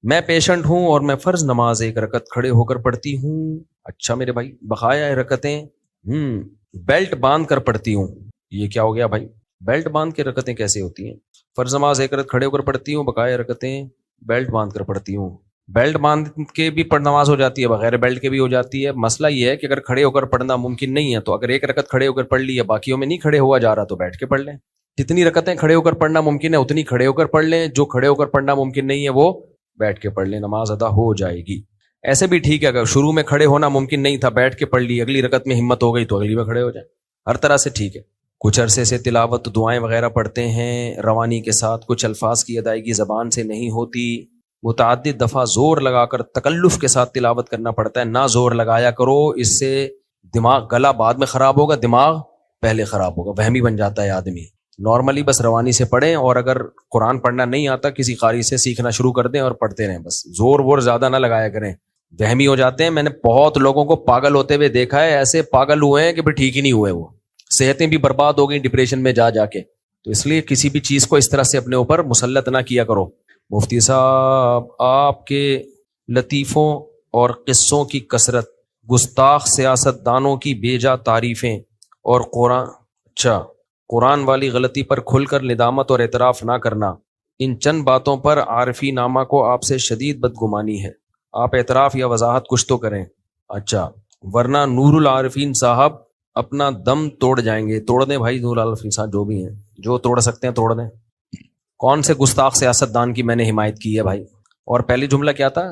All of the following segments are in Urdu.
میں پیشنٹ ہوں اور میں فرض نماز 1 رکعت کھڑے ہو کر پڑھتی ہوں. اچھا میرے بھائی, بقایا رکعتیں بیلٹ باندھ کر پڑھتی ہوں. یہ کیا ہو گیا بھائی؟ بیلٹ باندھ کے رکعتیں کیسے ہوتی ہیں؟ فرض نماز 1 رکعت کھڑے ہو کر پڑھتی ہوں, بقایا رکعتیں بیلٹ باندھ کر پڑھتی ہوں. بیلٹ باندھ کے بھی نماز ہو جاتی ہے, بغیر بیلٹ کے بھی ہو جاتی ہے. مسئلہ یہ ہے کہ اگر کھڑے ہو کر پڑھنا ممکن نہیں ہے تو اگر 1 رکعت کھڑے ہو کر پڑھ لی ہے, باقیوں میں نہیں کھڑے ہوا جا رہا, تو بیٹھ کے پڑھ لیں. جتنی رکعتیں کھڑے ہو کر پڑھنا ممکن ہے اتنی کھڑے ہو کر پڑھ لیں, جو کھڑے ہو کر پڑھنا ممکن نہیں ہے وہ بیٹھ کے پڑھ لیں, نماز ادا ہو جائے گی. ایسے بھی ٹھیک ہے, اگر شروع میں کھڑے ہونا ممکن نہیں تھا, بیٹھ کے پڑھ لی, اگلی رکعت میں ہمت ہو گئی تو اگلی میں کھڑے ہو جائیں, ہر طرح سے ٹھیک ہے. کچھ عرصے سے تلاوت دعائیں وغیرہ پڑھتے ہیں روانی کے ساتھ, کچھ الفاظ کی ادائیگی زبان سے نہیں ہوتی, متعدد دفعہ زور لگا کر تکلف کے ساتھ تلاوت کرنا پڑتا ہے. نہ زور لگایا کرو, اس سے دماغ, گلا بعد میں خراب ہوگا, دماغ پہلے خراب ہوگا, وہمی بن جاتا ہے آدمی. نارملی بس روانی سے پڑھیں, اور اگر قرآن پڑھنا نہیں آتا کسی قاری سے سیکھنا شروع کر دیں اور پڑھتے رہیں, بس زور وور زیادہ نہ لگایا کریں, وہمی ہو جاتے ہیں. میں نے بہت لوگوں کو پاگل ہوتے ہوئے دیکھا ہے, ایسے پاگل ہوئے ہیں کہ پھر ٹھیک ہی نہیں ہوئے, وہ صحتیں بھی برباد ہو گئی ڈپریشن میں جا جا کے. تو اس لیے کسی بھی چیز کو اس طرح سے اپنے اوپر مسلط نہ کیا کرو. مفتی صاحب, آپ کے لطیفوں اور قصوں کی کثرت, گستاخ سیاست دانوں کی بیجا تعریفیں اور قرآن والی غلطی پر کھل کر ندامت اور اعتراف نہ کرنا, ان چند باتوں پر عارفی نامہ کو آپ سے شدید بدگمانی ہے. آپ اعتراف یا وضاحت کچھ تو کریں. اچھا, ورنہ نور العارفین صاحب اپنا دم توڑ جائیں گے. توڑ دیں بھائی, نور العارفین صاحب جو بھی ہیں, جو توڑ سکتے ہیں توڑ دیں. کون سے گستاخ سیاست دان کی میں نے حمایت کی ہے بھائی؟ اور پہلی جملہ کیا تھا؟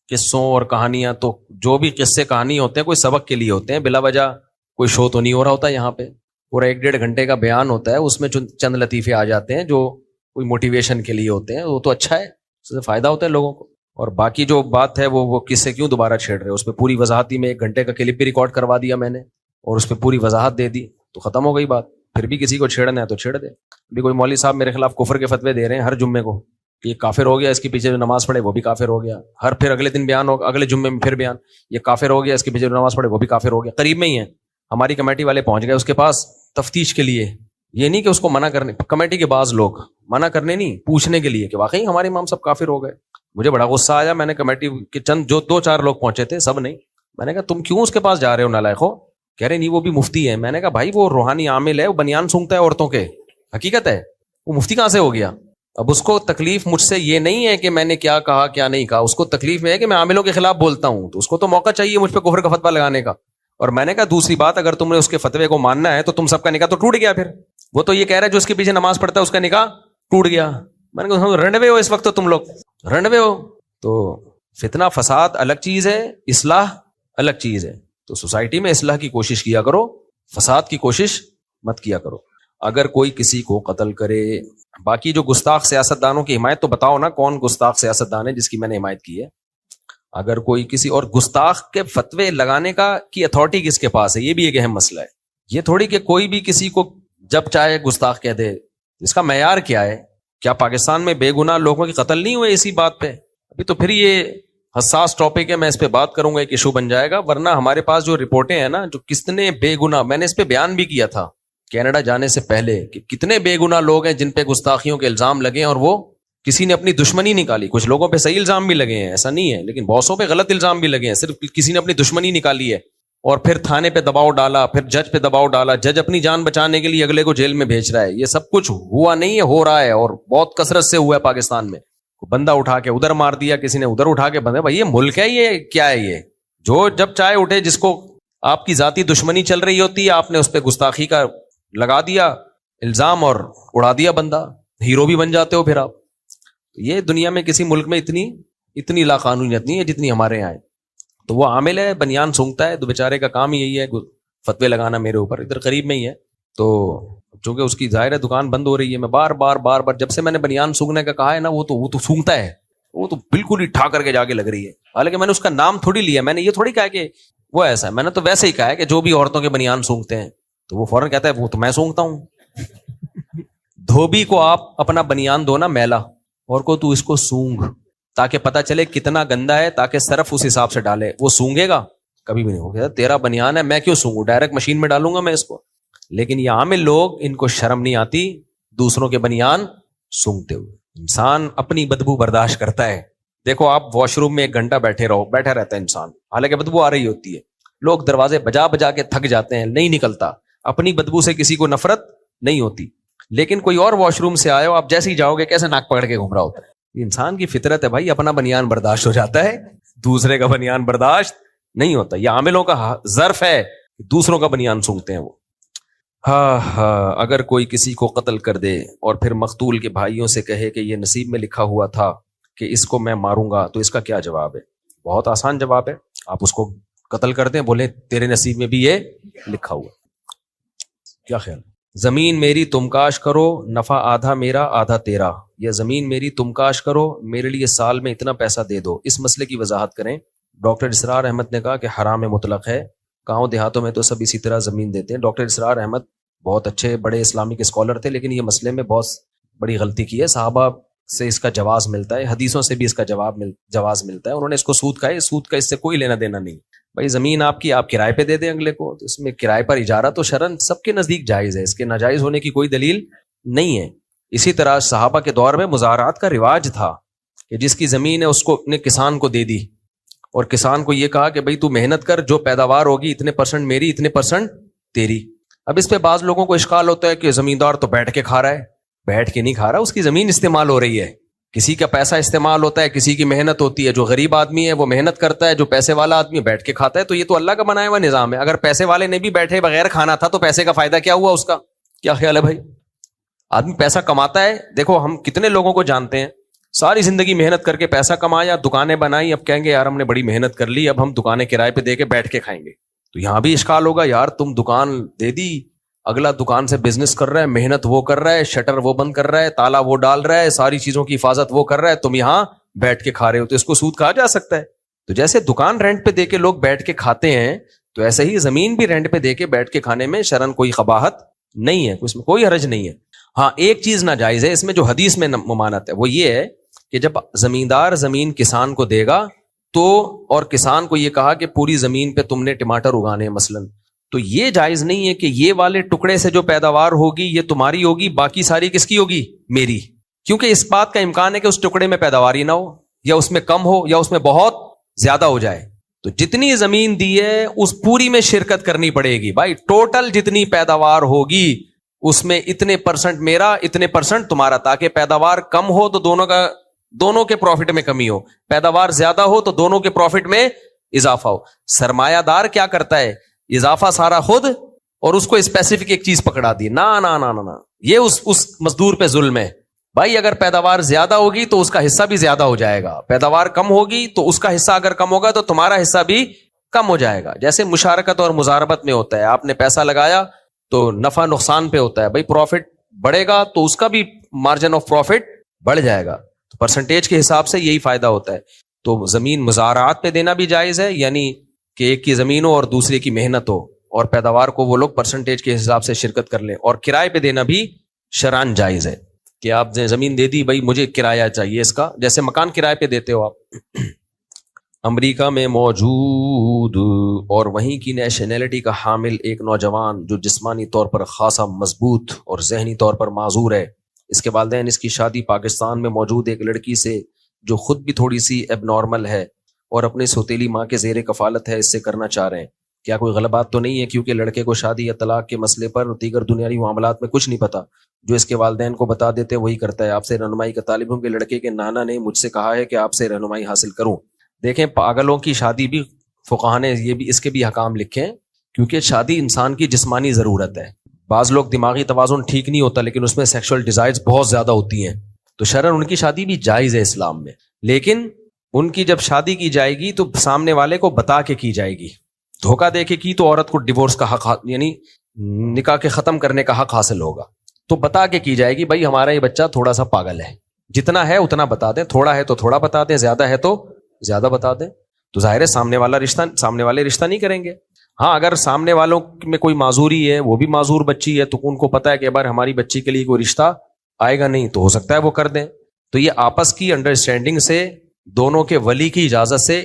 قصوں اور کہانیاں. تو جو بھی قصے کہانی ہوتے ہیں کوئی سبق کے لیے ہوتے ہیں, بلا وجہ کوئی شو تو نہیں ہو رہا ہوتا یہاں پہ. پورا 1-1.5 گھنٹے کا بیان ہوتا ہے, اس میں چند لطیفے آ جاتے ہیں جو کوئی موٹیویشن کے لیے ہوتے ہیں, وہ تو اچھا ہے, اس سے فائدہ ہوتا ہے لوگوں کو. اور باقی جو بات ہے وہ قصے کیوں دوبارہ چھیڑ رہے ہیں؟ اس پہ پوری وضاحت ہی, میں 1 گھنٹے کا کلپ بھی ریکارڈ کروا دیا میں نے, اور اس پہ پوری وضاحت دے دی, تو ختم ہو گئی بات. پھر بھی کسی کو چھیڑنا ہے تو چھیڑ دے. ابھی کوئی مولوی صاحب میرے خلاف کفر کے فتوے دے رہے ہیں ہر جمعے کو, کہ یہ کافر ہو گیا, اس کے پیچھے جو نماز پڑھے وہ بھی کافر ہو گیا. ہر پھر اگلے دن بیان ہوگا, اگلے جمعے میں پھر بیان, یہ کافر ہو گیا, اس کے پیچھے جو نماز پڑھے وہ بھی کافر ہو گیا. قریب میں ہی ہے, ہماری کمیٹی والے پہنچ گئے اس کے پاس تفتیش کے لیے. یہ نہیں کہ اس کو منع کرنے, کمیٹی کے بعض لوگ منع کرنے نہیں, پوچھنے کے لیے کہ واقعی ہمارے امام سب کافر ہو گئے. مجھے بڑا غصہ آیا, میں نے کمیٹی کے چند جو 2-4 لوگ پہنچے تھے, سب نہیں. میں نے کہا تم کیوں اس کے پاس جا رہے ہو نالائقو؟ کہہ رہے نہیں وہ بھی مفتی ہے. میں نے کہا بھائی وہ روحانی عامل ہے, وہ بنیان سونگتا ہے عورتوں کے, حقیقت ہے, وہ مفتی کہاں سے ہو گیا؟ اب اس کو تکلیف مجھ سے یہ نہیں ہے کہ میں نے کیا کہا کیا نہیں کہا, اس کو تکلیف ہے کہ میں عاملوں کے خلاف بولتا ہوں, تو اس کو تو موقع چاہیے مجھ پہ کفر کا فتویٰ لگانے کا. اور میں نے کہا دوسری بات, اگر تم نے اس کے فتوے کو ماننا ہے تو تم سب کا نکاح تو ٹوٹ گیا. پھر وہ تو یہ کہہ رہا ہے جو اس کے پیچھے نماز پڑھتا ہے اس کا نکاح ٹوٹ گیا. میں نے کہا رنڈوے ہو اس وقت, تو تم لوگ رنڈوے ہو. تو فتنہ فساد الگ چیز ہے, اصلاح الگ چیز ہے. تو سوسائٹی میں اصلاح کی کوشش کیا کرو, فساد کی کوشش مت کیا کرو. اگر کوئی کسی کو قتل کرے, باقی جو گستاخ سیاست دانوں کی حمایت, تو بتاؤ نا کون گستاخ سیاست دان ہے جس کی میں نے حمایت کی ہے؟ اگر کوئی کسی اور گستاخ کے فتوے لگانے کا کی اتھارٹی کس کے پاس ہے, یہ بھی ایک اہم مسئلہ ہے. یہ تھوڑی کہ کوئی بھی کسی کو جب چاہے گستاخ کہہ دے. اس کا معیار کیا ہے؟ کیا پاکستان میں بے گناہ لوگوں کی قتل نہیں ہوئے اسی بات پہ؟ ابھی تو پھر یہ حساس ٹاپک ہے, میں اس پہ بات کروں گا, ایک ایشو بن جائے گا. ورنہ ہمارے پاس جو رپورٹیں ہیں نا, جو کتنے بے گناہ, میں نے اس پہ بیان بھی کیا تھا کینیڈا جانے سے پہلے, کہ کتنے بے گناہ لوگ ہیں جن پہ گستاخیوں کے الزام لگے, اور وہ کسی نے اپنی دشمنی نکالی. کچھ لوگوں پہ صحیح الزام بھی لگے ہیں, ایسا نہیں ہے, لیکن بہت سو پہ غلط الزام بھی لگے ہیں, صرف کسی نے اپنی دشمنی نکالی ہے, اور پھر تھانے پہ دباؤ ڈالا, پھر جج پہ دباؤ ڈالا, جج اپنی جان بچانے کے لیے اگلے کو جیل میں بھیج رہا ہے. یہ سب کچھ ہوا نہیں ہے, ہو رہا ہے, اور بہت کثرت سے ہوا ہے پاکستان میں. بندہ اٹھا کے ادھر مار دیا, کسی نے ادھر اٹھا کے بندے, بھائی یہ ملک ہے, یہ کیا ہے؟ یہ جو جب چاہے اٹھے, جس کو آپ کی ذاتی دشمنی چل رہی ہوتی ہے, آپ نے اس پہ گستاخی کا لگا دیا الزام اور اڑا دیا بندہ, ہیرو بھی بن جاتے ہو پھر آپ. یہ دنیا میں کسی ملک میں اتنی لا قانونیت نہیں ہے جتنی ہمارے یہاں ہے. تو وہ عامل ہے, بنیان سونگتا ہے, تو بیچارے کا کام یہی ہے فتوے لگانا میرے اوپر. ادھر قریب میں ہی ہے, تو چونکہ اس کی ظاہر ہے دکان بند ہو رہی ہے, میں بار بار جب سے میں نے بنیان سونگنے کا کہا ہے نا, وہ تو سونگتا ہے, وہ تو بالکل ہی ٹھا کر کے جا کے لگ رہی ہے. حالانکہ میں نے اس کا نام تھوڑی لیا, میں نے یہ تھوڑی کہا کہ وہ ایسا ہے, میں نے تو ویسے ہی کہا ہے کہ جو بھی عورتوں کے بنیان سونگتے ہیں, تو وہ فوراً کہتا ہے وہ تو میں سونگتا ہوں. دھوبی کو آپ اپنا بنیان دو نا میلا, اور کو تو اس کو سونگ, تاکہ پتہ چلے کتنا گندا ہے, تاکہ صرف اس حساب سے ڈالے. وہ سونگے گا کبھی بھی نہیں ہوگا, تیرا بنیان ہے میں کیوں سونگوں, ڈائریکٹ مشین میں ڈالوں گا میں اس کو. لیکن یہ عامل لوگ, ان کو شرم نہیں آتی دوسروں کے بنیان سونگتے ہوئے. انسان اپنی بدبو برداشت کرتا ہے, دیکھو آپ واش روم میں 1 گھنٹہ بیٹھا رہتا ہے انسان، حالانکہ بدبو آ رہی ہوتی ہے، لوگ دروازے بجا بجا کے تھک جاتے ہیں، نہیں نکلتا، اپنی بدبو سے کسی کو نفرت نہیں ہوتی، لیکن کوئی اور واش روم سے آئے ہو، آپ جیسے ہی جاؤ گے کیسے ناک پکڑ کے گھوم رہا ہوتا ہے۔ انسان کی فطرت ہے بھائی، اپنا بنیان برداشت ہو جاتا ہے، دوسرے کا بنیان برداشت نہیں ہوتا۔ یہ عاملوں کا ظرف ہے، دوسروں کا بنیان سونگتے ہیں وہ۔ ہاں، اگر کوئی کسی کو قتل کر دے اور پھر مقتول کے بھائیوں سے کہے کہ یہ نصیب میں لکھا ہوا تھا کہ اس کو میں ماروں گا، تو اس کا کیا جواب ہے؟ بہت آسان جواب ہے، آپ اس کو قتل کر دیں، بولیں تیرے نصیب میں بھی یہ لکھا ہوا۔ کیا خیال؟ زمین میری تم کاش کرو، نفع آدھا میرا آدھا تیرا، یا زمین میری تم کاش کرو، میرے لیے سال میں اتنا پیسہ دے دو، اس مسئلے کی وضاحت کریں۔ ڈاکٹر اسرار احمد نے کہا کہ حرام مطلق ہے، گاؤں دیہاتوں میں تو سب اسی طرح زمین دیتے ہیں۔ ڈاکٹر اسرار احمد بہت اچھے بڑے اسلامک اسکالر تھے، لیکن یہ مسئلے میں بہت بڑی غلطی کی ہے۔ صحابہ سے اس کا جواز ملتا ہے، حدیثوں سے بھی اس کا جواز ملتا ہے، انہوں نے اس کو سود کہا ہے، سود کا اس سے کوئی لینا دینا نہیں۔ بھائی زمین آپ کی، آپ کرائے پہ دے دیں اگلے کو، تو اس میں کرائے پر اجارہ تو شرعاً سب کے نزدیک جائز ہے، اس کے ناجائز ہونے کی کوئی دلیل نہیں ہے۔ اسی طرح صحابہ کے دور میں مزارعات کا رواج تھا کہ جس کی زمین ہے اس کو اپنے کسان کو دے دی، اور کسان کو یہ کہا کہ بھائی تو محنت کر، جو پیداوار ہوگی اتنے % میری اتنے % تیری۔ اب اس پہ بعض لوگوں کو اشکال ہوتا ہے کہ زمیندار تو بیٹھ کے کھا رہا ہے، بیٹھ کے نہیں کھا رہا، اس کی زمین استعمال ہو رہی ہے، کسی کا پیسہ استعمال ہوتا ہے، کسی کی محنت ہوتی ہے، جو غریب آدمی ہے وہ محنت کرتا ہے، جو پیسے والا آدمی بیٹھ کے کھاتا ہے، تو یہ تو اللہ کا بنایا ہوا نظام ہے۔ اگر پیسے والے نے بھی بیٹھے بغیر کھانا تھا تو پیسے کا فائدہ کیا ہوا اس کا؟ کیا خیال ہے بھائی؟ آدمی پیسہ کماتا ہے، دیکھو ہم کتنے لوگوں کو جانتے ہیں ساری زندگی محنت کر کے پیسہ کمایا، دکانیں بنائی، اب کہیں گے یار ہم نے بڑی محنت کر لی، اب ہم دکانیں کرائے پہ دے کے بیٹھ کے کھائیں گے۔ تو یہاں بھی اشکال ہوگا، یار تم دکان دے دی، اگلا دکان سے بزنس کر رہا ہے، محنت وہ کر رہا ہے، شٹر وہ بند کر رہا ہے، تالا وہ ڈال رہا ہے، ساری چیزوں کی حفاظت وہ کر رہا ہے، تم یہاں بیٹھ کے کھا رہے ہو، تو اس کو سود کہا جا سکتا ہے؟ تو جیسے دکان رینٹ پہ دے کے لوگ بیٹھ کے کھاتے ہیں، تو ایسے ہی زمین بھی رینٹ پہ دے کے بیٹھ کے کھانے میں شرعاً کوئی قباحت نہیں ہے، اس میں کوئی حرج نہیں ہے۔ ہاں ایک چیز ناجائز ہے اس میں، جو حدیث میں ممانعت ہے، وہ یہ ہے کہ جب زمیندار زمین کسان کو دے گا تو، اور کسان کو یہ کہا کہ پوری زمین پہ تم نے ٹماٹر اگانے ہیں مثلاً، تو یہ جائز نہیں ہے کہ یہ والے ٹکڑے سے جو پیداوار ہوگی یہ تمہاری ہوگی، باقی ساری کس کی ہوگی؟ میری، کیونکہ اس بات کا امکان ہے کہ اس ٹکڑے میں پیداوار ہی نہ ہو، یا اس میں کم ہو، یا اس میں بہت زیادہ ہو جائے۔ تو جتنی زمین دی ہے اس پوری میں شرکت کرنی پڑے گی بھائی، ٹوٹل جتنی پیداوار ہوگی اس میں اتنے % میرا، اتنے % تمہارا، تاکہ پیداوار کم ہو تو دونوں کے پروفٹ میں کمی ہو، پیداوار زیادہ ہو تو دونوں کے پروفٹ میں اضافہ ہو۔ سرمایہ دار کیا کرتا ہے؟ اضافہ سارا خود، اور اس کو اسپیسیفک ایک چیز پکڑا دی، نا نا نا نا نا، یہ اس مزدور پہ ظلم ہے بھائی۔ اگر پیداوار زیادہ ہوگی تو اس کا حصہ بھی زیادہ ہو جائے گا، پیداوار کم ہوگی تو اس کا حصہ اگر کم ہوگا تو تمہارا حصہ بھی کم ہو جائے گا۔ جیسے مشارکت اور مضاربت میں ہوتا ہے، آپ نے پیسہ لگایا تو نفع نقصان پہ ہوتا ہے بھائی، پروفٹ بڑھے گا تو اس کا بھی مارجن آف پروفٹ بڑھ جائے گا، تو پرسنٹیج کے حساب سے یہی فائدہ ہوتا ہے۔ تو زمین مزارعات پہ دینا بھی جائز ہے، یعنی کہ ایک کی زمین ہو اور دوسرے کی محنت ہو، اور پیداوار کو وہ لوگ پرسنٹیج کے حساب سے شرکت کر لیں، اور کرائے پہ دینا بھی شرعاً جائز ہے کہ آپ نے زمین دے دی بھائی مجھے کرایہ چاہیے اس کا، جیسے مکان کرائے پہ دیتے ہو آپ۔ امریکہ میں موجود اور وہیں کی نیشنلٹی کا حامل ایک نوجوان جو جسمانی طور پر خاصا مضبوط اور ذہنی طور پر معذور ہے، اس کے والدین اس کی شادی پاکستان میں موجود ایک لڑکی سے جو خود بھی تھوڑی سی ایب نارمل ہے اور اپنی سوتیلی ماں کے زیر کفالت ہے، اس سے کرنا چاہ رہے ہیں۔ کیا کوئی غلط بات تو نہیں ہے؟ کیونکہ لڑکے کو شادی یا طلاق کے مسئلے پر اور دیگر دنیاوی معاملات میں کچھ نہیں پتا، جو اس کے والدین کو بتا دیتے وہی کرتا ہے۔ آپ سے رہنمائی کا طالب ہوں کہ لڑکے کے نانا نے مجھ سے کہا ہے کہ آپ سے رہنمائی حاصل کروں۔ دیکھیں پاگلوں کی شادی بھی فقہا نے یہ بھی اس کے بھی حکام لکھے ہیں، کیونکہ شادی انسان کی جسمانی ضرورت ہے۔ بعض لوگ دماغی توازن ٹھیک نہیں ہوتا لیکن اس میں سیکشول ڈیزائرز بہت زیادہ ہوتی ہیں، تو شرعاً ان کی شادی بھی جائز ہے اسلام میں، لیکن ان کی جب شادی کی جائے گی تو سامنے والے کو بتا کے کی جائے گی۔ دھوکہ دے کے کی تو عورت کو ڈیورس کا حق، یعنی نکاح کے ختم کرنے کا حق حاصل ہوگا، تو بتا کے کی جائے گی بھائی ہمارا یہ بچہ تھوڑا سا پاگل ہے، جتنا ہے اتنا بتا دیں، تھوڑا ہے تو تھوڑا بتا دیں، زیادہ ہے تو زیادہ بتا دیں، تو ظاہر ہے سامنے والے رشتہ نہیں کریں گے۔ ہاں اگر سامنے والوں میں کوئی معذوری ہے، وہ بھی معذور بچی ہے، تو ان کو پتا ہے کہ بار ہماری بچی کے لیے کوئی رشتہ آئے گا نہیں، تو ہو سکتا ہے وہ کر دیں۔ تو یہ آپس کی انڈرسٹینڈنگ سے، دونوں کے ولی کی اجازت سے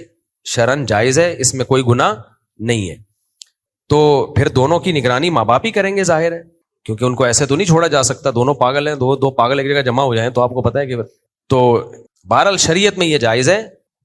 شرعاً جائز ہے، اس میں کوئی گناہ نہیں ہے۔ تو پھر دونوں کی نگرانی ماں باپ ہی کریں گے، ظاہر ہے، کیونکہ ان کو ایسے تو نہیں چھوڑا جا سکتا، دونوں پاگل ہیں، دو پاگل ایک جگہ جمع ہو جائیں تو آپ کو پتا ہے کہ، تو بہرحال شریعت میں یہ جائز ہے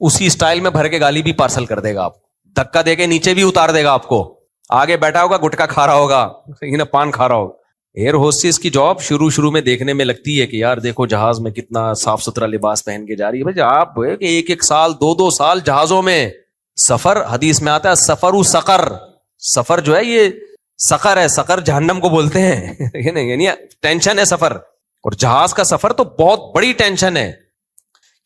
اسی اسٹائل میں بھر کے گالی بھی پارسل کر دے گا آپ کو, دھکا دے کے نیچے بھی اتار دے گا آپ کو, آگے بیٹھا ہوگا گٹکا کھا رہا ہوگا, پان کھا رہا ہوگا. ایئر ہوسٹس کی جاب شروع میں دیکھنے میں لگتی ہے کہ یار دیکھو جہاز میں کتنا صاف ستھرا لباس پہن کے جا رہی ہے. بھائی آپ ایک سال 2 سال جہازوں میں سفر, حدیث میں آتا ہے سفر و سقر, سفر جو ہے یہ سقر ہے, سقر جہنم کو بولتے ہیں, یعنی ٹینشن ہے سفر. اور جہاز کا سفر تو بہت بڑی ٹینشن ہے,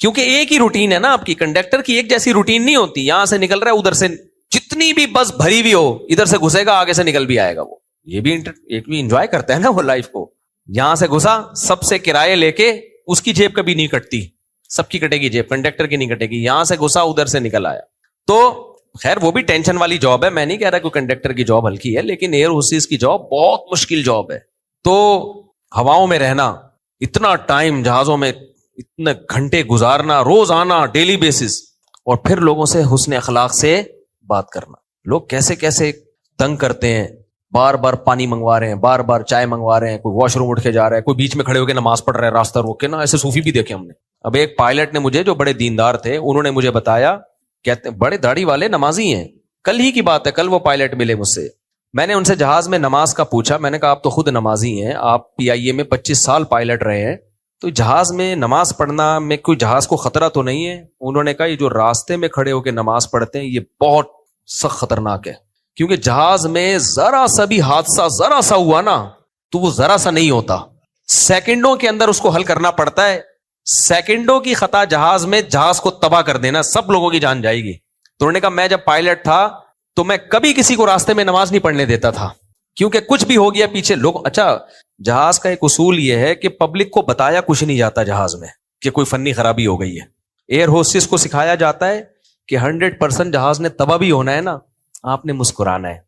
کیونکہ ایک ہی روٹین ہے نا آپ کی, کنڈکٹر کی ایک جیسی روٹین نہیں ہوتی. یہاں سے نکل رہا ہے, ادھر سے جتنی بھی بس بھری بھی ہو ادھر سے گھسے گا, آگے سے نکل بھی آئے گا. وہ یہ بھی ایک بھی انجوائے کرتا ہے نا وہ لائف کو. یہاں سے گھسا, سب سے کرائے لے کے, اس کی جیب کبھی نہیں کٹتی, سب کی کٹے گی جیب, کنڈکٹر کی نہیں کٹے گی. یہاں سے گھسا ادھر سے نکل آیا. تو خیر وہ بھی ٹینشن والی جاب ہے, میں نہیں کہہ رہا کہ کنڈکٹر کی جاب ہلکی ہے, لیکن ایئر ہوسٹس کی جاب بہت مشکل جاب ہے. تو ہواؤں میں رہنا, اتنا ٹائم جہازوں میں, اتنے گھنٹے گزارنا روزانہ ڈیلی بیسس, اور پھر لوگوں سے حسن اخلاق سے بات کرنا. لوگ کیسے کیسے تنگ کرتے ہیں, بار بار پانی منگوا رہے ہیں, بار بار چائے منگوا رہے ہیں, کوئی واش روم اٹھ کے جا رہا ہے, کوئی بیچ میں کھڑے ہو کے نماز پڑھ رہا ہے راستہ روک کے نا, ایسے صوفی بھی دیکھے ہم نے. اب ایک پائلٹ نے مجھے, جو بڑے دیندار تھے, انہوں نے مجھے بتایا, کہتے بڑے داڑھی والے نمازی ہیں, کل ہی کی بات ہے, کل وہ پائلٹ ملے مجھ سے. میں نے ان سے جہاز میں نماز کا پوچھا, میں نے کہا آپ تو خود نمازی ہیں, آپ PIA میں 25 سال پائلٹ رہے ہیں, تو جہاز میں نماز پڑھنا میں کوئی جہاز کو خطرہ تو نہیں ہے؟ انہوں نے کہا یہ جو راستے میں کھڑے ہو کے نماز پڑھتے ہیں یہ بہت سخت خطرناک ہے, کیونکہ جہاز میں ذرا سا بھی حادثہ ذرا سا ہوا نا تو وہ ذرا سا نہیں ہوتا, سیکنڈوں کے اندر اس کو حل کرنا پڑتا ہے. سیکنڈوں کی خطا جہاز میں جہاز کو تباہ کر دینا, سب لوگوں کی جان جائے گی. تو انہوں نے کہا میں جب پائلٹ تھا تو میں کبھی کسی کو راستے میں نماز نہیں پڑھنے دیتا تھا, کیونکہ کچھ بھی ہو گیا پیچھے لوگ. اچھا جہاز کا ایک اصول یہ ہے کہ پبلک کو بتایا کچھ نہیں جاتا جہاز میں کہ کوئی فنی خرابی ہو گئی ہے. ایئر ہوسٹس کو سکھایا جاتا ہے کہ 100% جہاز نے تباہ بھی ہونا ہے نا, آپ نے مسکرانا ہے,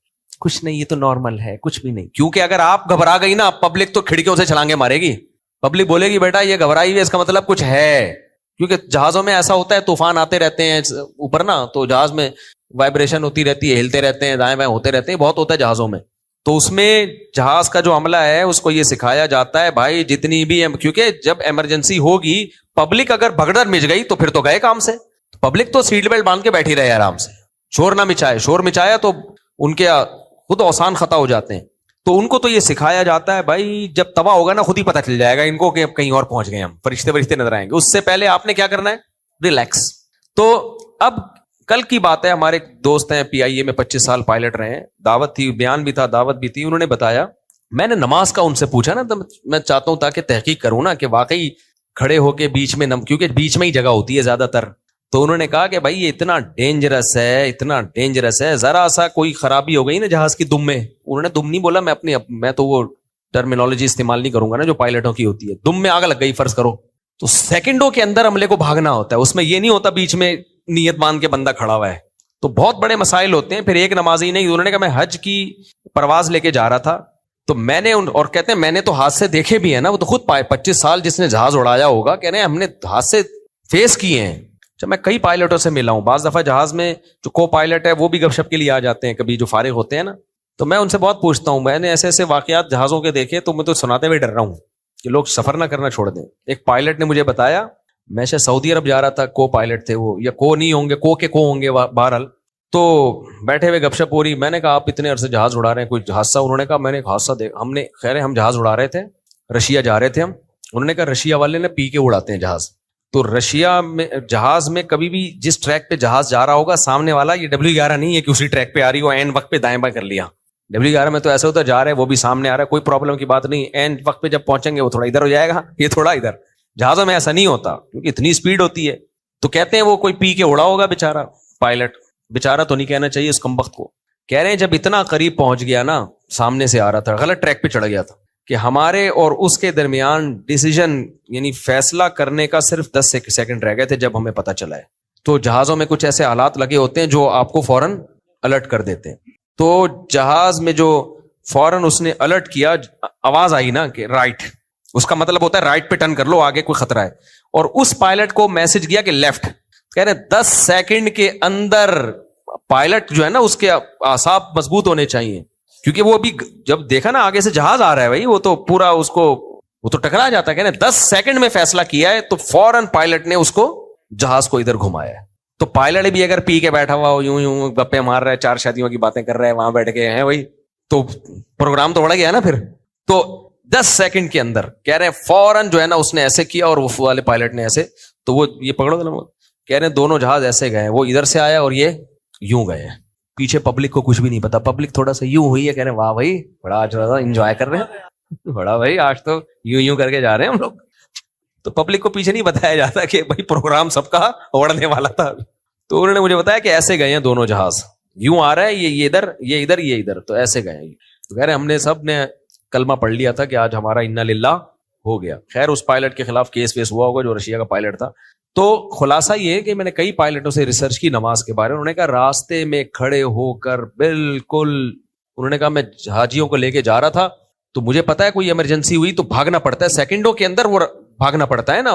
کچھ نہیں یہ تو نارمل ہے, کچھ بھی نہیں. کیونکہ اگر آپ گھبرا گئی نا, پبلک تو کھڑکیوں سے چھلانگے مارے گی, پبلک بولے گی بیٹا یہ گھبرائی ہوئی ہے, اس کا مطلب کچھ ہے. کیونکہ جہازوں میں ایسا ہوتا ہے, طوفان آتے رہتے ہیں اوپر نا, تو جہاز میں وائبریشن ہوتی رہتی ہے, ہلتے رہتے ہیں, دائیں بائیں ہوتے رہتے ہیں, بہت ہوتا ہے جہازوں میں. تو اس میں جہاز کا جو عملہ ہے اس کو یہ سکھایا جاتا ہے بھائی جتنی بھی, کیونکہ جب ایمرجنسی ہوگی, پبلک اگر بھگدڑ مچ گئی تو پھر تو گئے کام سے. پبلک تو سیٹ بیلٹ باندھ کے بیٹھی رہے آرام سے, شور نہ مچائے, شور مچایا تو ان کے خود اوسان خطا ہو جاتے ہیں. تو ان کو تو یہ سکھایا جاتا ہے بھائی جب تباہ ہوگا نا خود ہی پتہ چل جائے گا ان کو کہ اب کہیں اور پہنچ گئے, ہم فرشتے نظر آئیں گے, اس سے پہلے آپ نے کیا کرنا ہے, ریلیکس. تو اب کل کی بات ہے, ہمارے دوست ہیں PIA میں 25 سال پائلٹ رہے ہیں, دعوت تھی, بیان بھی تھا, دعوت بھی تھی. انہوں نے بتایا, میں نے نماز کا ان سے پوچھا نا, تو میں چاہتا ہوں تاکہ تحقیق کروں نا کہ واقعی کھڑے ہو کے بیچ میں کیونکہ بیچ میں ہی جگہ ہوتی ہے زیادہ تر. تو انہوں نے کہا کہ بھائی یہ اتنا ڈینجرس ہے, اتنا ڈینجرس ہے, ذرا سا کوئی خرابی ہو گئی نا جہاز کی دم میں, انہوں نے دم نہیں بولا, میں تو وہ ٹرمینالوجی استعمال نہیں کروں گا نا جو پائلٹوں کی ہوتی ہے, دم میں آگ لگ گئی فرض کرو, تو سیکنڈوں کے اندر عملے کو بھاگنا ہوتا ہے, اس میں یہ نہیں ہوتا بیچ میں نیت باندھ کے بندہ کھڑا ہوا ہے. تو بہت بڑے مسائل ہوتے ہیں. پھر ایک نمازی نہیں, انہوں نے کہا میں حج کی پرواز لے کے جا رہا تھا, تو میں نے اور کہتے ہیں میں نے تو حادثے دیکھے بھی ہیں نا, وہ تو خود 25 سال جس نے جہاز اڑایا ہوگا, کہہ رہے ہیں ہم نے حادثے فیس کیے ہیں. جب میں کئی پائلٹوں سے ملا ہوں, بعض دفعہ جہاز میں جو کو پائلٹ ہے وہ بھی گپ شپ کے لیے آ جاتے ہیں کبھی, جو فارغ ہوتے ہیں نا, تو میں ان سے بہت پوچھتا ہوں, میں نے ایسے ایسے واقعات جہازوں کے دیکھے تو میں تو سناتے ہوئے ڈر رہا ہوں کہ لوگ سفر نہ کرنا چھوڑ دیں. ایک پائلٹ نے مجھے بتایا, میں شاید سعودی عرب جا رہا تھا, کو پائلٹ تھے وہ, یا کو نہیں ہوں گے, کو ہوں گے بہرحال, تو بیٹھے ہوئے گپ شپ ہو رہی. میں نے کہا آپ اتنے عرصے جہاز اڑا رہے ہیں, کوئی حادثہ؟ انہوں نے کہا میں نے ایک حادثہ دیکھا, ہم نے خیر ہم جہاز اڑا رہے تھے, رشیا جا رہے تھے ہم. انہوں نے کہا رشیا والے نے پی کے اڑاتے ہیں جہاز, تو رشیا میں جہاز میں کبھی بھی جس ٹریک پہ جہاز جا رہا ہوگا, سامنے والا یہ W11 نہیں ہے کہ اسی ٹریک پہ آ رہی ہو, این وقت پہ دائیں بائیں کر لیا. W11 میں تو ایسا ہوتا ہے جا رہے ہیں وہ بھی سامنے آ رہا ہے, کوئی پرابلم کی بات نہیں, این وقت پہ جب پہنچیں گے وہ تھوڑا ادھر ہو جائے گا, یہ تھوڑا ادھر. جہازوں میں ایسا نہیں ہوتا کیونکہ اتنی سپیڈ ہوتی ہے. تو کہتے ہیں وہ کوئی پی کے اڑا ہوگا بیچارہ پائلٹ, بیچارہ تو نہیں کہنا چاہیے اس کمبخت کو. کہہ رہے ہیں جب اتنا قریب پہنچ گیا نا, سامنے سے آ رہا تھا, غلط ٹریک پہ چڑھ گیا تھا, کہ ہمارے اور اس کے درمیان ڈیسیژن یعنی فیصلہ کرنے کا صرف 10 سیکنڈ رہ گئے تھے جب ہمیں پتہ چلا ہے. تو جہازوں میں کچھ ایسے حالات لگے ہوتے ہیں جو آپ کو فوراً الرٹ کر دیتے ہیں. تو جہاز میں جو فوراً اس نے الرٹ کیا, آواز آئی نا کہ رائٹ, اس کا مطلب ہوتا ہے رائٹ پہ ٹرن کر لو, آگے کوئی خطرہ ہے. اور اس پائلٹ کو میسج گیا کہ لیفٹ. کہہ رہے 10 سیکنڈ کے اندر پائلٹ جو ہے نا اس کے اعصاب مضبوط ہونے چاہیے, کیونکہ وہ ابھی جب دیکھا نا آگے سے جہاز آ رہا ہے بھائی, وہ تو پورا اس کو وہ تو ٹکرا جاتا ہے. کہہ رہے 10 سیکنڈ میں فیصلہ کیا ہے, تو فوراً پائلٹ نے اس کو جہاز کو ادھر گھمایا ہے. تو پائلٹ بھی اگر پی کے بیٹھا ہوا ہو, یوں یوں گپے مار رہا ہے, 4 شادیوں کی باتیں کر رہا ہے, وہاں بیٹھ کے ہیں وہی, تو پروگرام تو بڑھ گیا نا پھر. تو 10 سیکنڈ کے اندر کہہ رہے ہیں فوراً جو ہے نا اس نے ایسے کیا اور وہ والے پائلٹ نے ایسے, تو وہ یہ پکڑو نا, کہہ رہے ہیں دونوں جہاز ایسے گئے, وہ ادھر سے آیا اور یہ یوں گئے. پیچھے پبلک کو کچھ بھی نہیں پتا, پبلک تھوڑا سا یوں ہوئی ہے, کہہ رہے ہیں واہ بھائی بڑا آج انجوائے کر رہے ہیں, بڑا بھائی آج تو یوں کر کے جا رہے ہیں ہم لوگ. تو پبلک کو پیچھے نہیں بتایا جاتا کہ بھائی پروگرام سب کا اڑنے والا تھا. تو انہوں نے مجھے بتایا کہ ایسے گئے ہیں دونوں جہاز, یوں آ رہا ہے یہ ادھر, یہ ادھر, یہ ادھر, تو ایسے گئے ہیں. تو کہہ رہے ہم نے سب نے کلمہ پڑھ لیا تھا کہ آج ہمارا انا للہ ہو گیا. خیر اس پائلٹ کے خلاف کیس ویس ہوا ہوگا جو رشیا کا پائلٹ تھا. تو خلاصہ یہ ہے کہ میں نے کئی پائلٹوں سے ریسرچ کی نماز کے بارے میں. انہوں نے کہا راستے میں کھڑے ہو کر بالکل, انہوں نے کہا میں حاجیوں کو لے کے جا رہا تھا تو مجھے پتا ہے کوئی ایمرجنسی ہوئی تو بھاگنا پڑتا ہے, سیکنڈوں کے اندر وہ بھاگنا پڑتا ہے نا.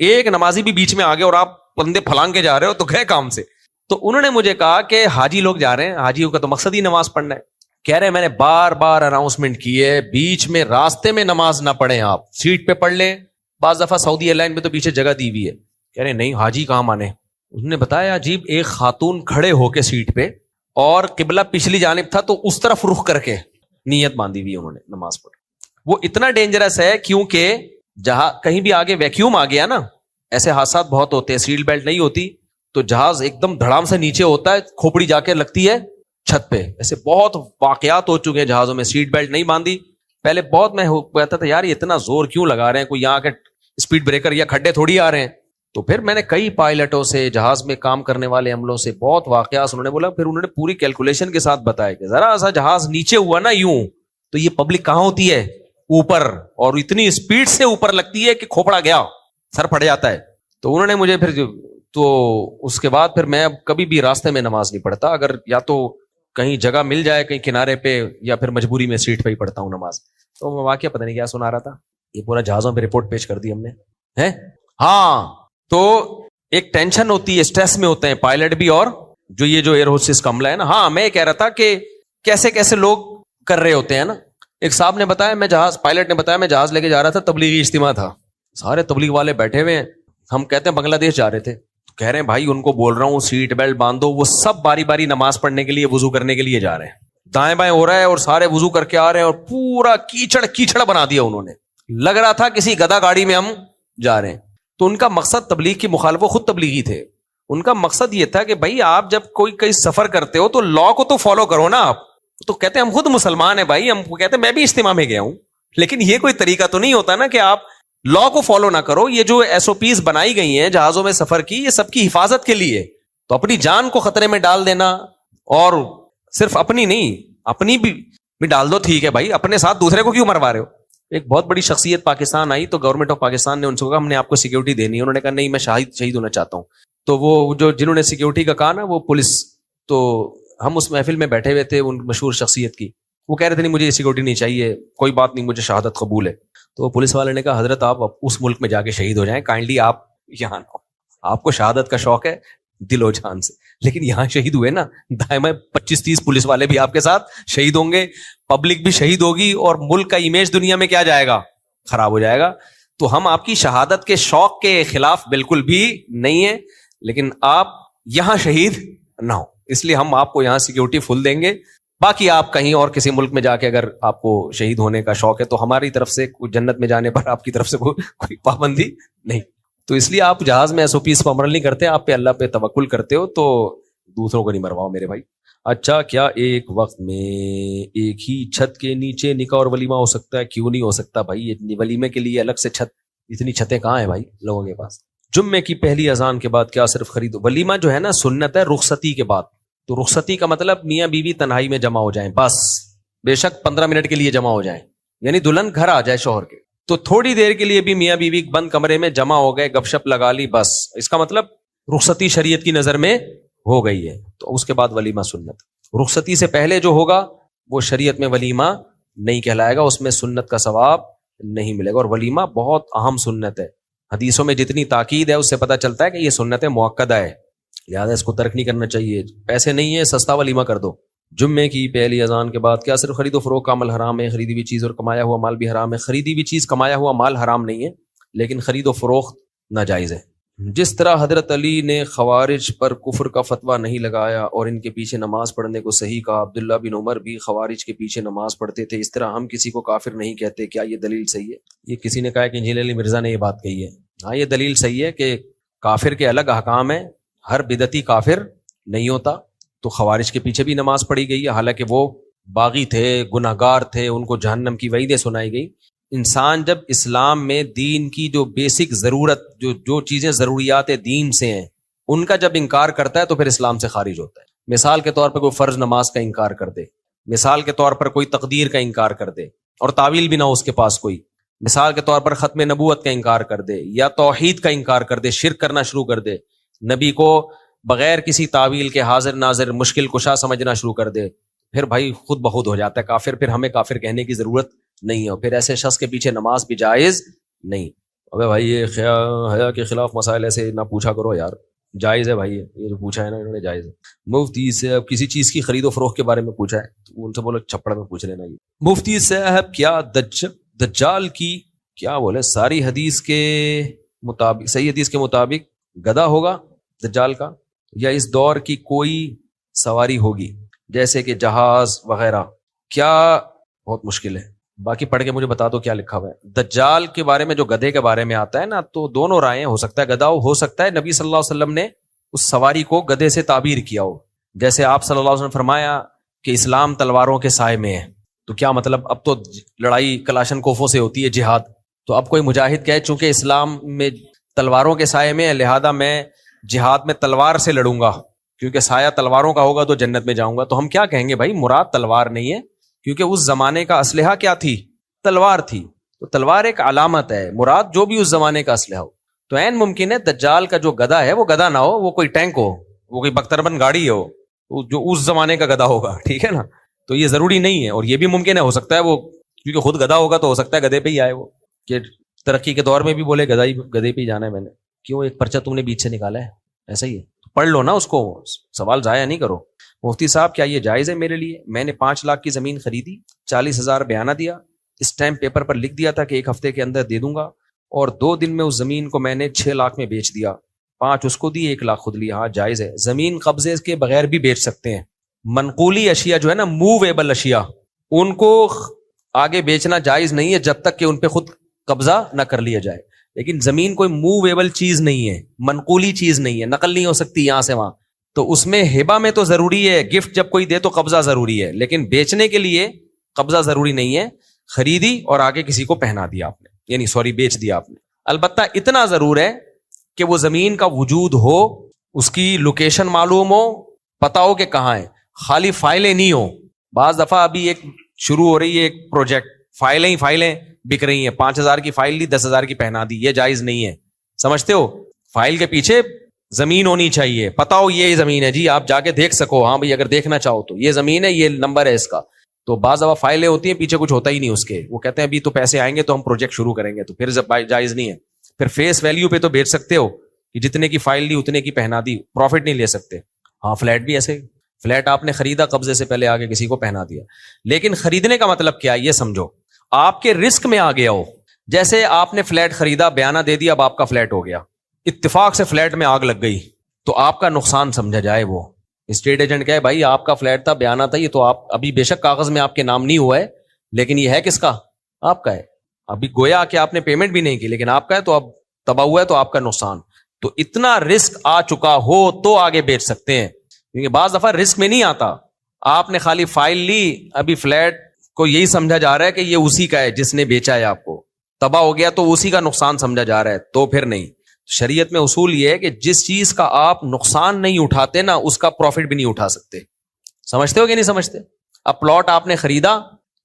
ایک نمازی بھی بیچ میں آگے اور آپ بندے پھلانگ کے جا رہے ہو تو گئے کام سے. تو انہوں نے مجھے کہا کہ حاجی لوگ جا رہے ہیں, حاجیوں کا تو مقصد ہی نماز پڑھنا ہے. کہہ رہے ہیں میں نے بار بار اناؤنسمنٹ کی ہے بیچ میں راستے میں نماز نہ پڑھیں, آپ سیٹ پہ پڑھ لیں. بعض دفعہ سعودی ایئر لائن میں تو پیچھے جگہ دی ہوئی ہے. کہہ رہے نہیں حاجی کہاں مانے. انہوں نے بتایا عجیب, ایک خاتون کھڑے ہو کے سیٹ پہ اور قبلہ پچھلی جانب تھا تو اس طرف رخ کر کے نیت باندھی ہوئی انہوں نے نماز پڑھ. وہ اتنا ڈینجرس ہے کیونکہ جہاں کہیں بھی آگے ویکیوم آ گیا نا, ایسے حادثات بہت ہوتے ہیں, سیٹ بیلٹ نہیں ہوتی تو جہاز ایک دم دھڑام سے نیچے ہوتا ہے, کھوپڑی جا کے لگتی ہے چھت پہ. ایسے بہت واقعات ہو چکے ہیں جہازوں میں, سیٹ بیلٹ نہیں باندھی. پہلے بہت میں کہتا تھا یار یہ اتنا زور کیوں لگا رہے ہیں, کوئی یہاں کے اسپیڈ بریکر یا کھڈے تھوڑی آ رہے ہیں. تو پھر میں نے کئی پائلٹوں سے, جہاز میں کام کرنے والے عملوں سے بہت واقعات انہوں نے بولا. پھر انہوں نے پوری کیلکولیشن کے ساتھ بتایا کہ ذرا سا جہاز نیچے ہوا نا یوں, تو یہ پبلک کہاں ہوتی ہے اوپر, اور اتنی اسپیڈ سے اوپر لگتی ہے کہ کھوپڑا گیا سر پھٹ جاتا ہے. تو انہوں نے مجھے پھر تو اس کے بعد پھر میں اب کبھی بھی راستے میں نماز نہیں پڑھتا, اگر یا تو کہیں جگہ مل جائے کہیں کنارے پہ یا پھر مجبوری میں سیٹ پہ ہی پڑھتا ہوں نماز. تو میں واقعہ پتہ نہیں کیا سنا رہا تھا, یہ پورا جہازوں پہ رپورٹ پیش کر دی ہم نے ہے. ہاں تو ایک ٹینشن ہوتی ہے, اسٹریس میں ہوتے ہیں پائلٹ بھی اور جو یہ جو ایئر ہوسٹس کا عملہ ہے نا. ہاں میں کہہ رہا تھا کہ کیسے کیسے لوگ کر رہے ہوتے ہیں نا. ایک صاحب نے بتایا میں جہاز, پائلٹ نے بتایا میں جہاز لے کے جا رہا تھا, تبلیغی اجتماع تھا, سارے تبلیغ والے بیٹھے ہوئے ہیں, ہم کہتے ہیں بنگلہ دیش جا رہے تھے. کہہ رہے ہیں بھائی ان کو بول رہا ہوں سیٹ بیلٹ باندھو, وہ سب باری باری نماز پڑھنے کے لیے وضو کرنے کے لیے جا رہے ہیں, دائیں بائیں ہو رہا ہے اور سارے وضو کر کے آ رہے ہیں اور پورا کیچڑ بنا دیا انہوں نے, لگ رہا تھا کسی گدھا گاڑی میں ہم جا رہے ہیں. تو ان کا مقصد تبلیغ کی مخالف, وہ خود تبلیغی تھے, ان کا مقصد یہ تھا کہ بھائی آپ جب کوئی کہیں سفر کرتے ہو تو لا کو تو فالو کرو نا آپ. تو کہتے ہیں ہم خود مسلمان ہیں بھائی, ہم کہتے ہیں میں بھی اجتماع میں گیا ہوں, لیکن یہ کوئی طریقہ تو نہیں ہوتا نا کہ آپ لا کو فالو نہ کرو. یہ جو ایس او پیز بنائی گئی ہیں جہازوں میں سفر کی, یہ سب کی حفاظت کے لیے, تو اپنی جان کو خطرے میں ڈال دینا, اور صرف اپنی نہیں اپنی بھی ڈال دو, ٹھیک ہے بھائی, اپنے ساتھ دوسرے کو کیوں مروا رہے ہو. ایک بہت بڑی شخصیت پاکستان آئی تو گورنمنٹ آف پاکستان نے ان سے کہا ہم نے آپ کو سیکورٹی دینی ہے. انہوں نے کہا نہیں میں شہید ہونا چاہتا ہوں. تو وہ جو جنہوں نے سیکورٹی کا کہا نا وہ پولیس, تو ہم اس محفل میں بیٹھے ہوئے تھے ان مشہور شخصیت کی, وہ کہہ رہے تھے نہیں مجھے سیکورٹی نہیں چاہیے, کوئی بات نہیں مجھے شہادت قبول ہے. تو پولیس والے نے کہا حضرت آپ اس ملک میں جا کے شہید ہو جائیں, کائنڈلی آپ یہاں نہ, آپ کو شہادت کا شوق ہے دل و جان سے, لیکن یہاں شہید ہوئے نا دائیں 25-30 پولیس والے بھی آپ کے ساتھ شہید ہوں گے, پبلک بھی شہید ہوگی, اور ملک کا امیج دنیا میں کیا جائے گا, خراب ہو جائے گا. تو ہم آپ کی شہادت کے شوق کے خلاف بالکل بھی نہیں ہیں, لیکن آپ یہاں شہید نہ ہو, اس لیے ہم آپ کو یہاں سیکیورٹی فل دیں گے. باقی آپ کہیں اور کسی ملک میں جا کے اگر آپ کو شہید ہونے کا شوق ہے تو ہماری طرف سے جنت میں جانے پر آپ کی طرف سے کوئی پابندی نہیں. تو اس لیے آپ جہاز میں ایس او پیز پر عمل نہیں کرتے, آپ پہ اللہ پہ توکل کرتے ہو, تو دوسروں کو نہیں مرواؤ میرے بھائی. اچھا کیا ایک وقت میں ایک ہی چھت کے نیچے نکاح اور ولیمہ ہو سکتا ہے؟ کیوں نہیں ہو سکتا بھائی, ولیمے کے لیے الگ سے چھت, اتنی چھتیں کہاں ہیں بھائی لوگوں کے پاس. جمعے کی پہلی اذان کے بعد کیا صرف خرید, ولیمہ جو ہے نا سنت ہے رخصتی کے بعد. تو رخصتی کا مطلب میاں بیوی تنہائی میں جمع ہو جائیں بس, بے شک 15 منٹ کے لیے جمع ہو جائیں, یعنی دلہن گھر آ جائے شوہر کے, تو تھوڑی دیر کے لیے بھی میاں بیوی بند کمرے میں جمع ہو گئے, گپ شپ لگا لی بس, اس کا مطلب رخصتی شریعت کی نظر میں ہو گئی ہے. تو اس کے بعد ولیمہ سنت. رخصتی سے پہلے جو ہوگا وہ شریعت میں ولیمہ نہیں کہلائے گا, اس میں سنت کا ثواب نہیں ملے گا. اور ولیمہ بہت اہم سنت ہے, حدیثوں میں جتنی تاکید ہے اس سے پتہ چلتا ہے کہ یہ سنت مؤکدہ ہے, لہٰذا اس کو ترک نہیں کرنا چاہیے. پیسے نہیں ہے سستا ولیمہ کر دو. جمعے کی پہلی اذان کے بعد کیا صرف خرید و فروخت کا عمل حرام ہے؟ خریدی ہوئی چیز اور کمایا ہوا مال بھی حرام ہے. خریدی ہوئی چیز کمایا ہوا مال حرام نہیں ہے, لیکن خرید و فروخت ناجائز ہے. جس طرح حضرت علی نے خوارج پر کفر کا فتویٰ نہیں لگایا اور ان کے پیچھے نماز پڑھنے کو صحیح کہا، عبداللہ بن عمر بھی خوارج کے پیچھے نماز پڑھتے تھے، اس طرح ہم کسی کو کافر نہیں کہتے، کیا یہ دلیل صحیح ہے؟ یہ کسی نے کہا کہ انجیل علی مرزا نے یہ بات کہی ہے. ہاں یہ دلیل صحیح ہے کہ کافر کے الگ احکام ہیں، ہر بدعتی کافر نہیں ہوتا. تو خوارج کے پیچھے بھی نماز پڑھی گئی ہے، حالانکہ وہ باغی تھے، گناہ گار تھے، ان کو جہنم کی وعیدیں سنائی گئی. انسان جب اسلام میں دین کی جو بیسک ضرورت جو چیزیں ضروریات دین سے ہیں ان کا جب انکار کرتا ہے تو پھر اسلام سے خارج ہوتا ہے. مثال کے طور پر کوئی فرض نماز کا انکار کر دے، مثال کے طور پر کوئی تقدیر کا انکار کر دے اور تعویل بھی نہ ہو اس کے پاس کوئی، مثال کے طور پر ختم نبوت کا انکار کر دے یا توحید کا انکار کر دے، شرک کرنا شروع کر دے، نبی کو بغیر کسی تعویل کے حاضر ناظر مشکل کشا سمجھنا شروع کر دے، پھر بھائی خود بخود ہو جاتا ہے کافر. پھر ہمیں کافر کہنے کی ضرورت نہیں ہے، پھر ایسے شخص کے پیچھے نماز بھی جائز نہیں. ابے بھائی یہ حیا کے خلاف مسائل ایسے نہ پوچھا کرو یار، جائز ہے بھائی، یہ جو پوچھا ہے نا انہوں نے جائز ہے. مفتی سے اب کسی چیز کی خرید و فروخت کے بارے میں پوچھا ہے تو ان سے بولو چھپڑ میں پوچھ لینا. یہ مفتی صاحب کیا دجال کی کیا بولے ساری حدیث کے مطابق، صحیح حدیث کے مطابق گدھا ہوگا دجال کا، یا اس دور کی کوئی سواری ہوگی جیسے کہ جہاز وغیرہ؟ کیا بہت مشکل ہے، باقی پڑھ کے مجھے بتا دو کیا لکھا ہوا ہے. دجال کے بارے میں جو گدھے کے بارے میں آتا ہے نا، تو دونوں رائیں، ہو سکتا ہے گدھا ہو سکتا ہے نبی صلی اللہ علیہ وسلم نے اس سواری کو گدھے سے تعبیر کیا ہو. جیسے آپ صلی اللہ علیہ وسلم نے فرمایا کہ اسلام تلواروں کے سائے میں ہے، تو کیا مطلب اب تو لڑائی کلاشن کوفوں سے ہوتی ہے، جہاد. تو اب کوئی مجاہد کہے چونکہ اسلام میں تلواروں کے سائے میں ہے لہذا میں جہاد میں تلوار سے لڑوں گا، کیونکہ سایہ تلواروں کا ہوگا تو جنت میں جاؤں گا. تو ہم کیا کہیں گے بھائی مراد تلوار نہیں ہے، کیونکہ اس زمانے کا اسلحہ کیا تھی؟ تلوار تھی. تو تلوار ایک علامت ہے، مراد جو بھی اس زمانے کا اسلحہ ہو. تو عین ممکن ہے دجال کا جو گدھا ہے وہ گدھا نہ ہو، وہ کوئی ٹینک ہو، وہ کوئی بختربند گاڑی ہو جو اس زمانے کا گدھا ہوگا، ٹھیک ہے نا. تو یہ ضروری نہیں ہے، اور یہ بھی ممکن ہے ہو سکتا ہے وہ کیونکہ خود گدھا ہوگا تو ہو سکتا ہے گدھے پہ ہی آئے وہ، کہ ترقی کے دور میں بھی بولے گدھے پہ ہی جانا ہے میں نے. کیوں ایک پرچہ تم نے بیچ سے نکالا ہے؟ ایسا ہی ہے، پڑھ لو نا اس کو، سوال ضائع نہیں کرو. مفتی صاحب کیا یہ جائز ہے میرے لیے؟ میں نے 5 لاکھ کی زمین خریدی، 40,000 بیانہ دیا، اسٹیمپ پیپر پر لکھ دیا تھا کہ 1 ہفتے کے اندر دے دوں گا، اور 2 دن میں اس زمین کو میں نے 6 لاکھ میں بیچ دیا، 5 اس کو دی، 1 لاکھ خود لیا. ہاں جائز ہے. زمین قبضے کے بغیر بھی بیچ سکتے ہیں. منقولی اشیاء جو ہے نا، موویبل اشیاء، ان کو آگے بیچنا جائز نہیں ہے جب تک کہ ان پہ خود قبضہ نہ کر لیا جائے. لیکن زمین کوئی موویبل چیز نہیں ہے، منقولی چیز نہیں ہے، نقل نہیں ہو سکتی یہاں سے وہاں. تو اس میں ہبہ میں تو ضروری ہے، گفٹ جب کوئی دے تو قبضہ ضروری ہے، لیکن بیچنے کے لیے قبضہ ضروری نہیں ہے. خریدی اور آگے کسی کو پہنا دیا آپ نے، یعنی بیچ دیا آپ نے. البتہ اتنا ضرور ہے کہ وہ زمین کا وجود ہو، اس کی لوکیشن معلوم ہو، پتہ ہو کہ کہاں ہے، خالی فائلیں نہیں ہو. بعض دفعہ ابھی ایک شروع ہو رہی ہے ایک پروجیکٹ، فائلیں بک رہی ہیں، 5,000 کی فائل لی، 10,000 کی پہنا دی، یہ جائز نہیں ہے. سمجھتے ہو؟ فائل کے پیچھے زمین ہونی چاہیے، پتہ ہو یہ زمین ہے جی، آپ جا کے دیکھ سکو، ہاں بھائی اگر دیکھنا چاہو تو یہ زمین ہے، یہ نمبر ہے اس کا. تو بعض دفعہ فائلیں ہوتی ہیں پیچھے کچھ ہوتا ہی نہیں اس کے، وہ کہتے ہیں ابھی تو پیسے آئیں گے تو ہم پروجیکٹ شروع کریں گے، تو پھر جائز نہیں ہے. پھر فیس ویلیو پہ تو بیچ سکتے ہو کہ جتنے کی فائل لی اتنے کی پہنا دی، پروفٹ نہیں لے سکتے. ہاں فلیٹ بھی ایسے، فلیٹ آپ نے خریدا قبضے سے پہلے آگے کسی کو پہنا دیا. لیکن خریدنے کا مطلب کیا؟ یہ سمجھو آپ کے رسک میں آ گیا ہو. جیسے آپ نے فلیٹ خریدا، بیانہ دے دیا، اب آپ کا فلیٹ ہو گیا، اتفاق سے فلیٹ میں آگ لگ گئی تو آپ کا نقصان سمجھا جائے. وہ اسٹیٹ ایجنٹ کہے بھائی آپ کا فلیٹ تھا، بیانہ تھا، یہ تو آپ ابھی بے شک کاغذ میں آپ کے نام نہیں ہوا ہے لیکن یہ ہے کس کا؟ آپ کا ہے. ابھی گویا کہ آپ نے پیمنٹ بھی نہیں کی لیکن آپ کا ہے، تو اب تباہ ہوا ہے تو آپ کا نقصان. تو اتنا رسک آ چکا ہو تو آگے بیچ سکتے ہیں، کیونکہ بعض دفعہ رسک میں نہیں آتا. آپ نے خالی فائل لی، ابھی فلیٹ کو یہی سمجھا جا رہا ہے کہ یہ اسی کا ہے جس نے بیچا ہے، آپ کو تباہ ہو گیا تو اسی کا نقصان سمجھا جا رہا ہے، تو پھر نہیں. شریعت میں اصول یہ ہے کہ جس چیز کا آپ نقصان نہیں اٹھاتے نا، اس کا پروفٹ بھی نہیں اٹھا سکتے. سمجھتے ہو کہ نہیں سمجھتے؟ اب پلاٹ آپ نے خریدا،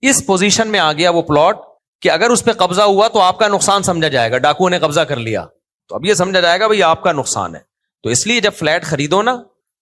اس پوزیشن میں آ گیا وہ پلاٹ کہ اگر اس پہ قبضہ ہوا تو آپ کا نقصان سمجھا جائے گا، ڈاکوؤں نے قبضہ کر لیا تو اب یہ سمجھا جائے گا بھئی آپ کا نقصان ہے. تو اس لیے جب فلیٹ خریدو نا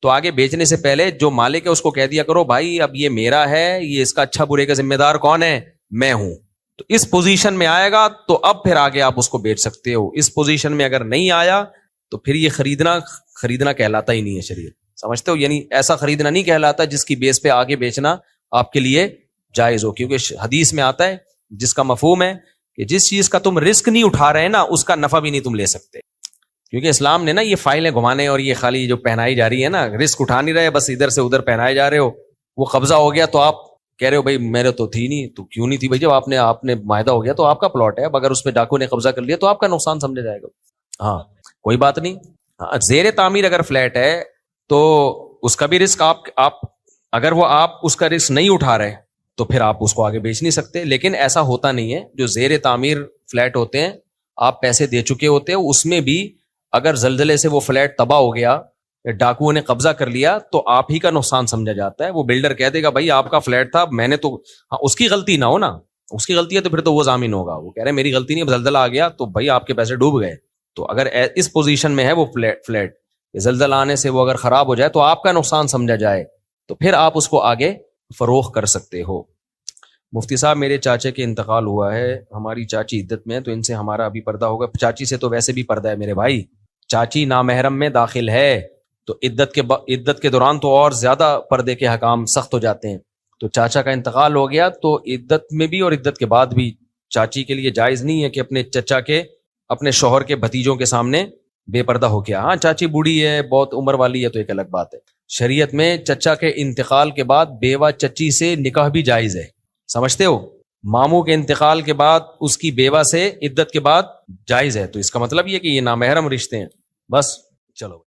تو آگے بیچنے سے پہلے جو مالک ہے اس کو کہہ دیا کرو بھائی اب یہ میرا ہے، یہ اس کا اچھا برے کا ذمہ دار کون ہے؟ میں ہوں. تو اس پوزیشن میں آئے گا تو اب پھر آگے آپ اس کو بیچ سکتے ہو. اس پوزیشن میں اگر نہیں آیا تو پھر یہ خریدنا کہلاتا ہی نہیں ہے شریعت. سمجھتے ہو؟ یعنی ایسا خریدنا نہیں کہلاتا جس کی بیس پہ آگے بیچنا آپ کے لیے جائز ہو، کیونکہ حدیث میں آتا ہے جس کا مفہوم ہے کہ جس چیز کا تم رسک نہیں اٹھا رہے نا اس کا نفع بھی نہیں تم لے سکتے. کیونکہ اسلام نے نا یہ فائلیں گھمانے اور یہ خالی جو پہنائی جا رہی ہے نا، رسک اٹھا نہیں رہے، بس ادھر سے ادھر پہنائے جا رہے ہو، وہ قبضہ ہو گیا تو آپ کہہ رہے ہو بھائی میرے تو تھی نہیں، تو کیوں نہیں تھی بھائی؟ جب آپ نے معاہدہ ہو گیا تو آپ کا پلاٹ ہے، اب اگر اس میں ڈاکو نے قبضہ کر لیا تو آپ کا نقصان سمجھا جائے گا. ہاں کوئی بات نہیں. ہاں زیر تعمیر اگر فلیٹ ہے تو اس کا بھی رسک آپ اگر وہ آپ اس کا رسک نہیں اٹھا رہے تو پھر آپ اس کو آگے بیچ نہیں سکتے. لیکن ایسا ہوتا نہیں ہے، جو زیر تعمیر فلیٹ ہوتے ہیں آپ پیسے دے چکے ہوتے ہیں، اس میں بھی اگر زلزلے سے وہ فلیٹ تباہ ہو گیا، ڈاکوؤں نے قبضہ کر لیا، تو آپ ہی کا نقصان سمجھا جاتا ہے. وہ بلڈر کہہ دے گا بھائی آپ کا فلیٹ تھا، میں نے تو، ہاں اس کی غلطی نہ ہو نا، اس کی غلطی ہے تو پھر تو وہ ضامن ہوگا. وہ کہہ رہے میری غلطی نہیں، زلزلہ آ گیا تو بھائی آپ کے پیسے ڈوب گئے. تو اگر اس پوزیشن میں ہے وہ فلیٹ زلزلہ آنے سے وہ اگر خراب ہو جائے تو آپ کا نقصان سمجھا جائے تو پھر آپ اس کو آگے فروخت کر سکتے ہو. مفتی صاحب میرے چاچے کے انتقال ہوا ہے، ہماری چاچی عدت میں ہے، تو ان سے ہمارا ابھی پردہ ہوگا؟ چاچی سے تو ویسے بھی پردہ ہے میرے بھائی، چاچی نامحرم میں داخل ہے تو عدت کے دوران تو اور زیادہ پردے کے حکام سخت ہو جاتے ہیں. تو چاچا کا انتقال ہو گیا تو عدت میں بھی اور عدت کے بعد بھی چاچی کے لیے جائز نہیں ہے کہ اپنے چچا کے، اپنے شوہر کے بھتیجوں کے سامنے بے پردہ ہو گیا. ہاں چاچی بوڑھی ہے، بہت عمر والی ہے تو ایک الگ بات ہے. شریعت میں چچا کے انتقال کے بعد بیوہ چچی سے نکاح بھی جائز ہے، سمجھتے ہو؟ ماموں کے انتقال کے بعد اس کی بیوہ سے عدت کے بعد جائز ہے. تو اس کا مطلب یہ کہ یہ نامحرم رشتے ہیں. بس چلو.